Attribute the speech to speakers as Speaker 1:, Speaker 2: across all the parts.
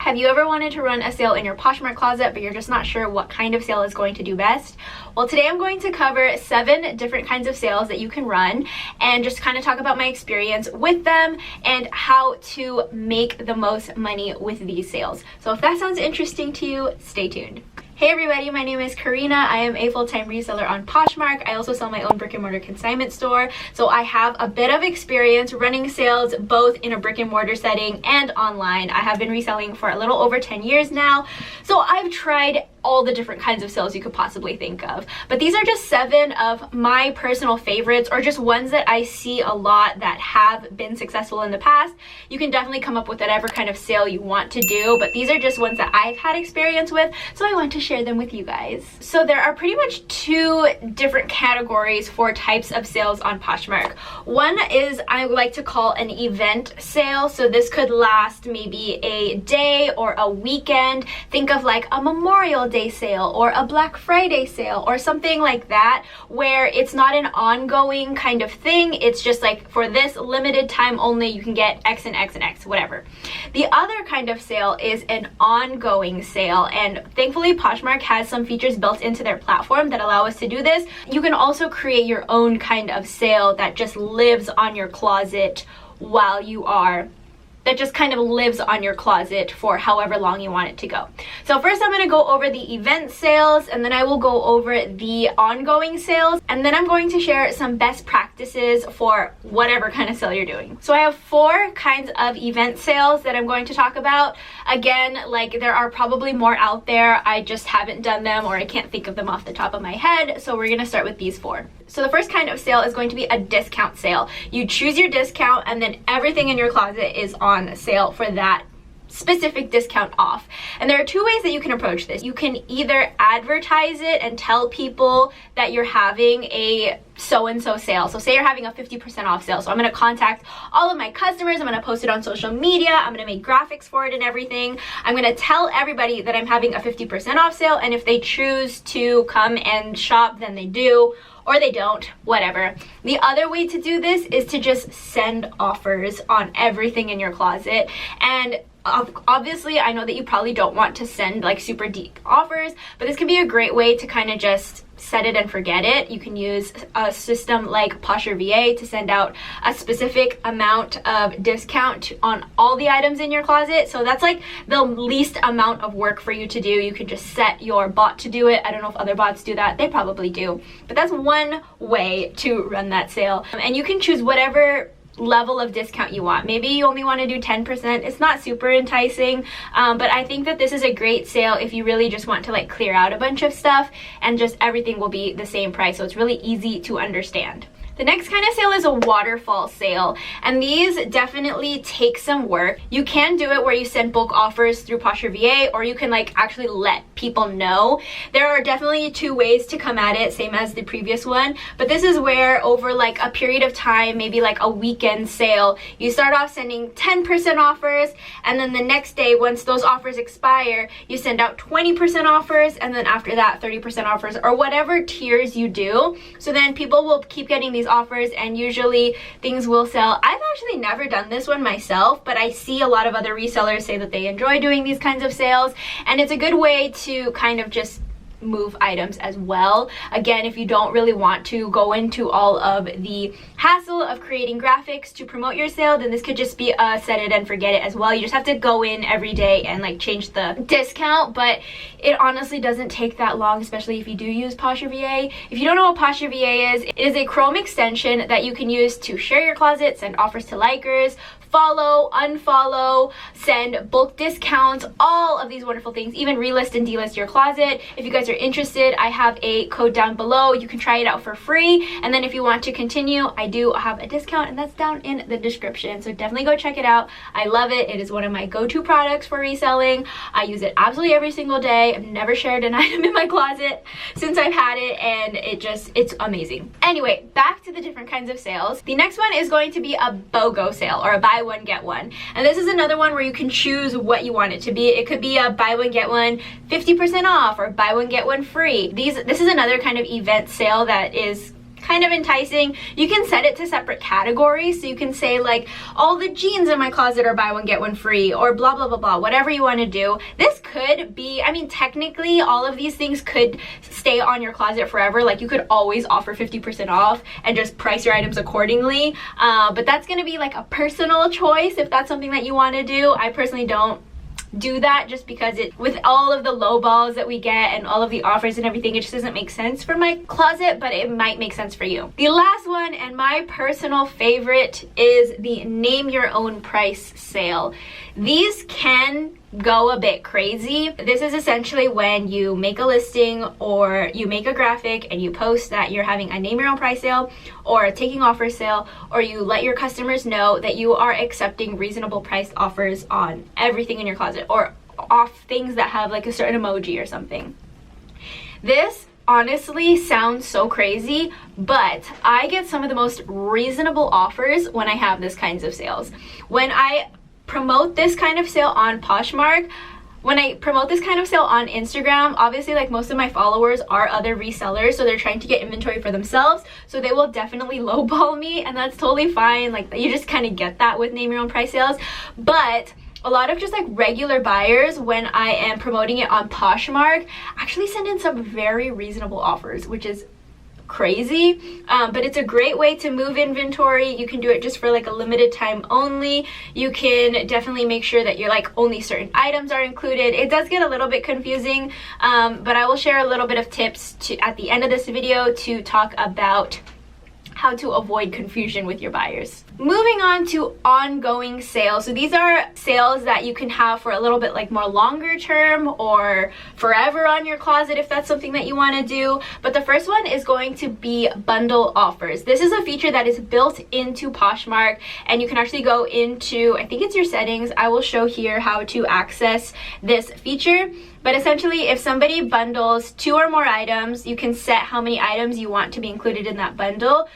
Speaker 1: Have you ever wanted to run a sale in your Poshmark closet, but you're just not sure what kind of sale is going to do best? Well, today I'm going to cover 7 different kinds of sales that you can run and just kind of talk about my experience with them and how to make the most money with these sales. So if that sounds interesting to you, stay tuned. Hey everybody, my name is Karina. I am a full-time reseller on Poshmark. I also sell my own brick and mortar consignment store. So I have a bit of experience running sales both in a brick and mortar setting and online. I have been reselling for a little over 10 years now. So I've tried all the different kinds of sales you could possibly think of. But these are just 7 of my personal favorites, or just ones that I see a lot that have been successful in the past. You can definitely come up with whatever kind of sale you want to do, but these are just ones that I've had experience with, so I want to share them with you guys. So there are pretty much 2 different categories for types of sales on Poshmark. One is I like to call an event sale. So this could last maybe a day or a weekend. Think of like a Memorial Day sale or a Black Friday sale or something like that, where it's not an ongoing kind of thing. It's just like, for this limited time only, you can get X and X and X, whatever. The other kind of sale is an ongoing sale, and thankfully Poshmark has some features built into their platform that allow us to do this. You can also create your own kind of sale that just lives on your closet while you are that just kind of lives on your closet for however long you want it to go. So first I'm going to go over the event sales, and then I will go over the ongoing sales, and then I'm going to share some best practices for whatever kind of sale you're doing. So I have 4 kinds of event sales that I'm going to talk about. Again, like, there are probably more out there. I just haven't done them, or I can't think of them off the top of my head. So we're going to start with these 4. So the first kind of sale is going to be a discount sale. You choose your discount, and then everything in your closet is on sale for that specific discount off. And there are 2 ways that you can approach this. You can either advertise it and tell people that you're having a so-and-so sale. So say you're having a 50% off sale. So I'm going to contact all of my customers. I'm going to post it on social media. I'm going to make graphics for it and everything. I'm going to tell everybody that I'm having a 50% off sale. And if they choose to come and shop, then they do, or they don't, whatever. The other way to do this is to just send offers on everything in your closet. And obviously, I know that you probably don't want to send like super deep offers, but this can be a great way to kind of just set it and forget it. You can use a system like Poshmark to send out a specific amount of discount on all the items in your closet. So that's like the least amount of work for you to do. You can just set your bot to do it. I don't know if other bots do that. They probably do. But that's one way to run that sale. And you can choose whatever level of discount you want. Maybe you only want to do 10%. It's not super enticing, but I think that this is a great sale if you really just want to like clear out a bunch of stuff, and just everything will be the same price, so it's really easy to understand. The next kind of sale is a waterfall sale, and these definitely take some work. You can do it where you send bulk offers through Poshmark, or you can like actually let people know. There are definitely 2 ways to come at it, same as the previous one, but this is where over like a period of time, maybe like a weekend sale, you start off sending 10% offers, and then the next day, once those offers expire, you send out 20% offers, and then after that 30% offers, or whatever tiers you do. So then people will keep getting these offers, and usually things will sell. I've actually never done this one myself, but I see a lot of other resellers say that they enjoy doing these kinds of sales, and it's a good way to kind of just move items as well. Again, if you don't really want to go into all of the hassle of creating graphics to promote your sale, then this could just be a set it and forget it as well. You just have to go in every day and like change the discount, but it honestly doesn't take that long, especially if you do use Poshmark. If you don't know what Poshmark is, it is a Chrome extension that you can use to share your closet, send offers to likers, follow, unfollow, send bulk discounts, all of these wonderful things, even relist and delist your closet. If you guys are interested, I have a code down below. You can try it out for free, and then if you want to continue, I do have a discount, and that's down in the description, so definitely go check it out. I love it. It is one of my go-to products for reselling. I use it absolutely every single day. I've never shared an item in my closet since I've had it, and it's amazing. Anyway, back to the different kinds of sales. The next one is going to be a BOGO sale, or a buy one get one, and this is another one where you can choose what you want it to be. It could be a buy one get one 50% off, or buy one get one free. This is another kind of event sale that is kind of enticing. You can set it to separate categories, so you can say like all the jeans in my closet are buy one get one free, or blah blah blah blah, whatever you want to do. This could be, I mean, technically all of these things could stay on your closet forever. Like you could always offer 50% off and just price your items accordingly, but that's going to be like a personal choice if that's something that you want to do. I personally don't do that, just because it, with all of the low balls that we get and all of the offers and everything, it just doesn't make sense for my closet, but it might make sense for you. The last one, and my personal favorite, is the name your own price sale. These can go a bit crazy. This is essentially when you make a listing or you make a graphic and you post that you're having a name your own price sale or a taking offer sale, or you let your customers know that you are accepting reasonable priced offers on everything in your closet, or off things that have like a certain emoji or something. This honestly sounds so crazy, but I get some of the most reasonable offers when I have this kinds of sales. When I promote this kind of sale on Poshmark, when I promote this kind of sale on Instagram, obviously like most of my followers are other resellers, so they're trying to get inventory for themselves, so they will definitely lowball me, and that's totally fine. Like you just kind of get that with name your own price sales. But a lot of just like regular buyers, when I am promoting it on Poshmark, actually send in some very reasonable offers, which is crazy, but it's a great way to move inventory. You can do it just for like a limited time only. You can definitely make sure that you're like only certain items are included. It does get a little bit confusing, but I will share a little bit of tips at the end of this video to talk about how to avoid confusion with your buyers. Moving on to ongoing sales. So these are sales that you can have for a little bit like more longer term or forever on your closet if that's something that you want to do. But the first one is going to be bundle offers. This is a feature that is built into Poshmark, and you can actually go into, I think it's your settings. I will show here how to access this feature. But essentially, if somebody bundles 2 or more items, you can set how many items you want to be included in that bundle.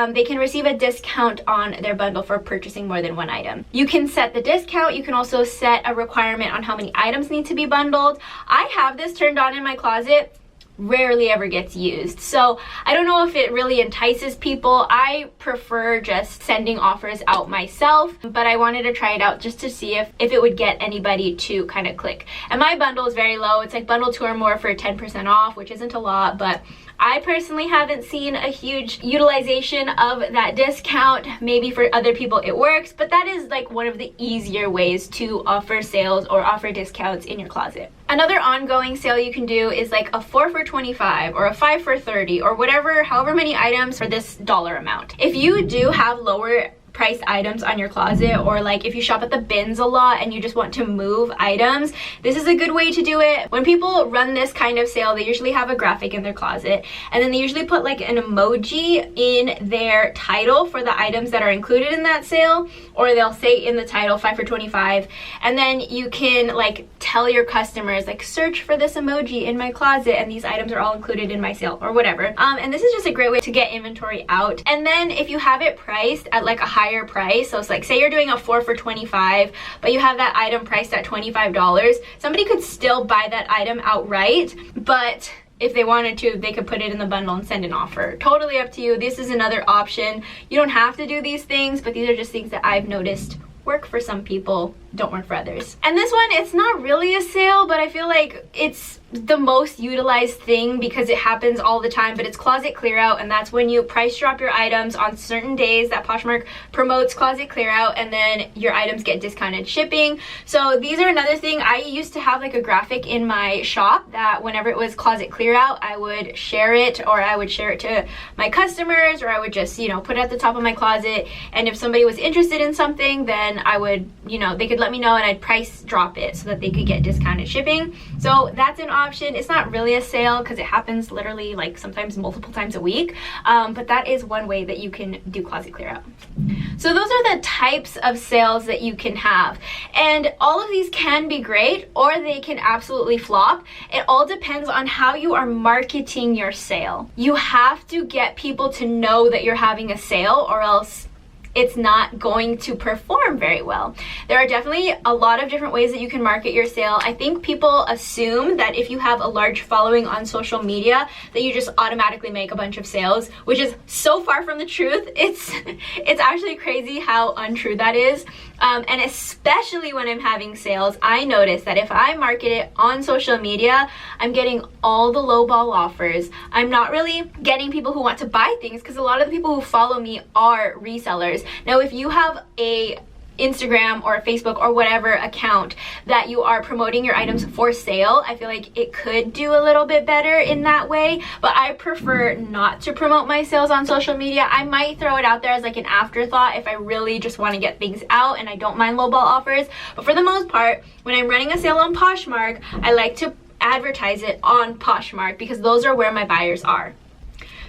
Speaker 1: They can receive a discount on their bundle for purchasing more than 1 item. You can set the discount. You can also set a requirement on how many items need to be bundled. I have this turned on in my closet. Rarely ever gets used, so I don't know if it really entices people. I prefer just sending offers out myself, but I wanted to try it out just to see if it would get anybody to kind of click. And my bundle is very low. It's like bundle 2 or more for 10% off, which isn't a lot, but I personally haven't seen a huge utilization of that discount. Maybe for other people it works, but that is like one of the easier ways to offer sales or offer discounts in your closet. Another ongoing sale you can do is like a 4 for $25 or a 5 for $30 or whatever, however many items for this dollar amount. If you do have lower priced items on your closet, or like if you shop at the bins a lot and you just want to move items, this is a good way to do it. When people run this kind of sale, they usually have a graphic in their closet, and then they usually put like an emoji in their title for the items that are included in that sale, or they'll say in the title 5 for $25, and then you can like tell your customers like search for this emoji in my closet and these items are all included in my sale or whatever. And this is just a great way to get inventory out. And then if you have it priced at like a higher price, so it's like say you're doing a 4 for $25, but you have that item priced at $25, somebody could still buy that item outright, but if they wanted to, they could put it in the bundle and send an offer. Totally up to you. This is another option. You don't have to do these things, but these are just things that I've noticed work for some people, don't work for others. And this one, it's not really a sale, but I feel like it's the most utilized thing because it happens all the time, but it's closet clear out, and that's when you price drop your items on certain days that Poshmark promotes closet clear out, and then your items get discounted shipping. So these are another thing. I used to have like a graphic in my shop that whenever it was closet clear out, I would share it, or I would share it to my customers, or I would just, you know, put it at the top of my closet, and if somebody was interested in something, then I would, you know, they could let me know and I'd price drop it so that they could get discounted shipping. So that's an option. It's not really a sale because it happens literally like sometimes multiple times a week, but that is one way that you can do closet clear out. So those are the types of sales that you can have, and all of these can be great or they can absolutely flop. It all depends on how you are marketing your sale. You have to get people to know that you're having a sale, or else it's not going to perform very well. There are definitely a lot of different ways that you can market your sale. I think people assume that if you have a large following on social media that you just automatically make a bunch of sales, which is so far from the truth. It's actually crazy how untrue that is. And especially when I'm having sales, I notice that if I market it on social media, I'm getting all the lowball offers. I'm not really getting people who want to buy things because a lot of the people who follow me are resellers. Now, if you have a Instagram or Facebook or whatever account that you are promoting your items for sale, I feel like it could do a little bit better in that way, but I prefer not to promote my sales on social media. I might throw it out there as like an afterthought if I really just want to get things out and I don't mind lowball offers, but for the most part, when I'm running a sale on Poshmark, I like to advertise it on Poshmark because those are where my buyers are.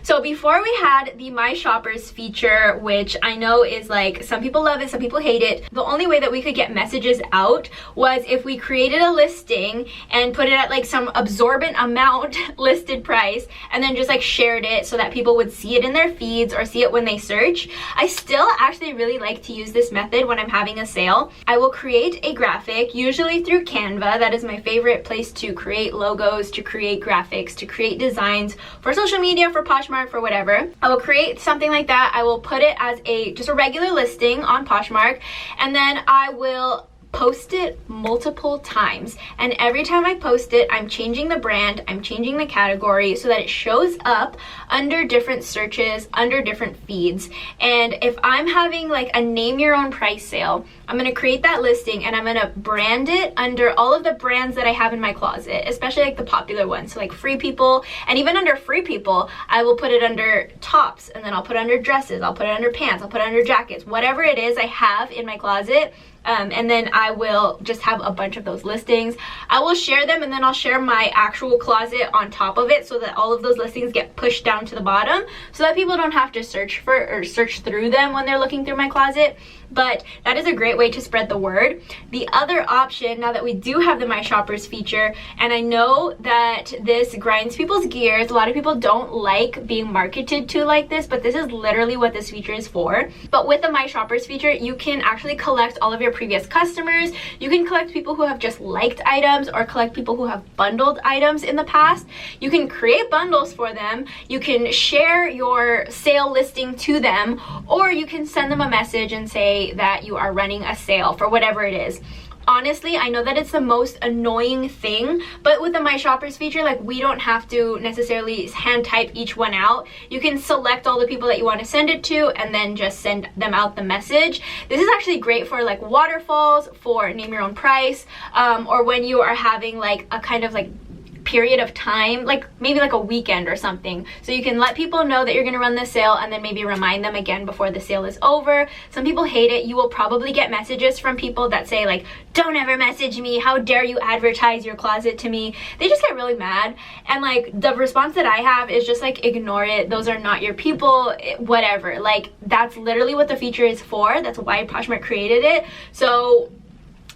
Speaker 1: So before we had the My Shoppers feature, which I know is like, some people love it, some people hate it. The only way that we could get messages out was if we created a listing and put it at like some absorbent amount listed price and then just like shared it so that people would see it in their feeds or see it when they search. I still actually really like to use this method when I'm having a sale. I will create a graphic, usually through Canva. That is my favorite place to create logos, to create graphics, to create designs for social media, for Poshmark, for whatever. I will create something like that. I will put it as just a regular listing on Poshmark, and then I will post it multiple times, and every time I post it, I'm changing the brand, I'm changing the category so that it shows up under different searches, under different feeds. And if I'm having like a name your own price sale, I'm going to create that listing and I'm going to brand it under all of the brands that I have in my closet, especially like the popular ones, so like Free People. And even under Free People, I will put it under tops, and then I'll put it under dresses, I'll put it under pants, I'll put it under jackets, whatever it is I have in my closet. And then I will just have a bunch of those listings. I will share them, and then I'll share my actual closet on top of it so that all of those listings get pushed down to the bottom so that people don't have to search through them when they're looking through my closet. But that is a great way to spread the word. The other option, now that we do have the My Shoppers feature, and I know that this grinds people's gears, a lot of people don't like being marketed to like this, but this is literally what this feature is for. But with the My Shoppers feature, you can actually collect all of your previous customers. You can collect people who have just liked items or collect people who have bundled items in the past. You can create bundles for them. You can share your sale listing to them, or you can send them a message and say that you are running a sale for whatever it is. Honestly, I know that it's the most annoying thing, but with the My Shoppers feature, like, we don't have to necessarily hand type each one out. You can select all the people that you want to send it to and then just send them out the message. This is actually great for like waterfalls, for name your own price, or when you are having like a kind of like period of time, like maybe like a weekend or something, so you can let people know that you're going to run this sale and then maybe remind them again before the sale is over. Some people hate it. You will probably get messages from people that say like, don't ever message me, how dare you advertise your closet to me. They just get really mad, and like the response that I have is just like, ignore it, those are not your people, whatever. Like, that's literally what the feature is for. That's why Poshmark created it. So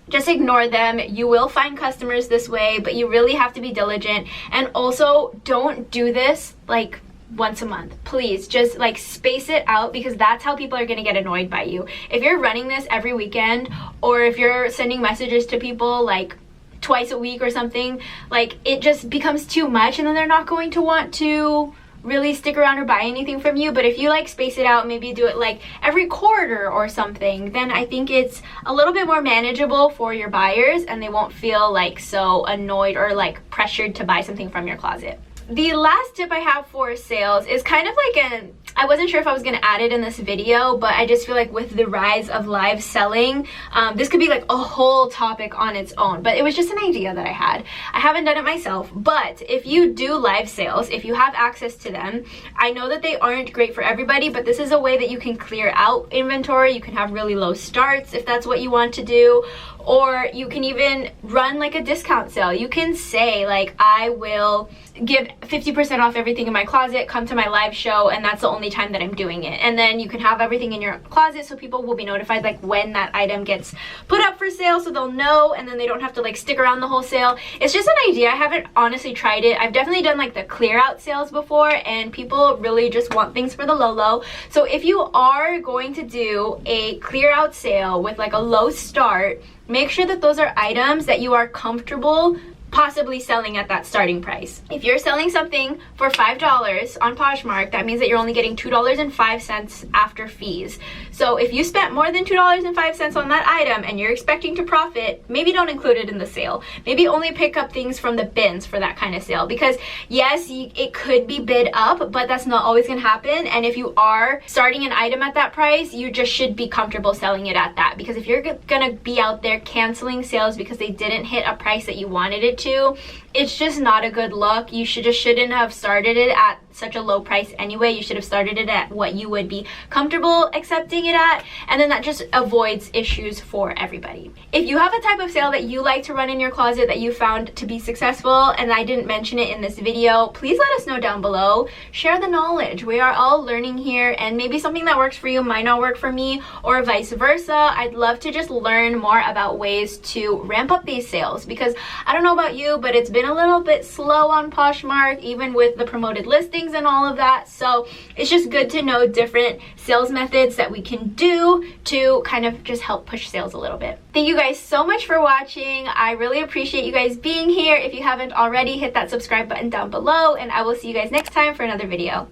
Speaker 1: just ignore them. You will find customers this way, but you really have to be diligent. And also, don't do this like once a month. Please just like space it out, because that's how people are going to get annoyed by you. If you're running this every weekend, or if you're sending messages to people like twice a week or something, like, it just becomes too much, and then they're not going to want to really stick around or buy anything from you. But if you like space it out, maybe do it like every quarter or something, then I think it's a little bit more manageable for your buyers, and they won't feel like so annoyed or like pressured to buy something from your closet. The last tip I have for sales is kind of like I wasn't sure if I was going to add it in this video, but I just feel like with the rise of live selling, this could be like a whole topic on its own, but it was just an idea that I had. I haven't done it myself, but if you do live sales, if you have access to them, I know that they aren't great for everybody, but this is a way that you can clear out inventory. You can have really low starts if that's what you want to do, or you can even run like a discount sale. You can say like, I will give 50% off everything in my closet, come to my live show, and that's the only only time that I'm doing it. And then you can have everything in your closet so people will be notified like when that item gets put up for sale, so they'll know, and then they don't have to like stick around the whole sale. It's just an idea. I haven't honestly tried it. I've definitely done like the clear out sales before, and people really just want things for the low. So if you are going to do a clear out sale with like a low start, make sure that those are items that you are comfortable possibly selling at that starting price. If you're selling something for $5 on Poshmark, that means that you're only getting $2.05 after fees. So if you spent more than $2.05 on that item and you're expecting to profit, maybe don't include it in the sale. Maybe only pick up things from the bins for that kind of sale, because yes, it could be bid up, but that's not always gonna happen. And if you are starting an item at that price, you just should be comfortable selling it at that, because if you're gonna be out there canceling sales because they didn't hit a price that you wanted it to, it's just not a good look. You shouldn't have started it at such a low price anyway. You should have started it at what you would be comfortable accepting it at, and then that just avoids issues for everybody. If you have a type of sale that you like to run in your closet that you found to be successful and I didn't mention it in this video, please let us know down below. Share the knowledge. We are all learning here, and maybe something that works for you might not work for me, or vice versa. I'd love to just learn more about ways to ramp up these sales, because I don't know about you, but it's been a little bit slow on Poshmark, even with the promoted listings and all of that. So it's just good to know different sales methods that we can do to kind of just help push sales a little bit. Thank you guys so much for watching. I really appreciate you guys being here. If you haven't already, hit that subscribe button down below, and I will see you guys next time for another video.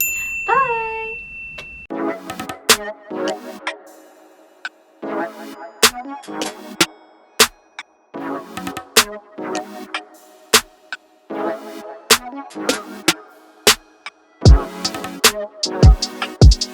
Speaker 1: Bye!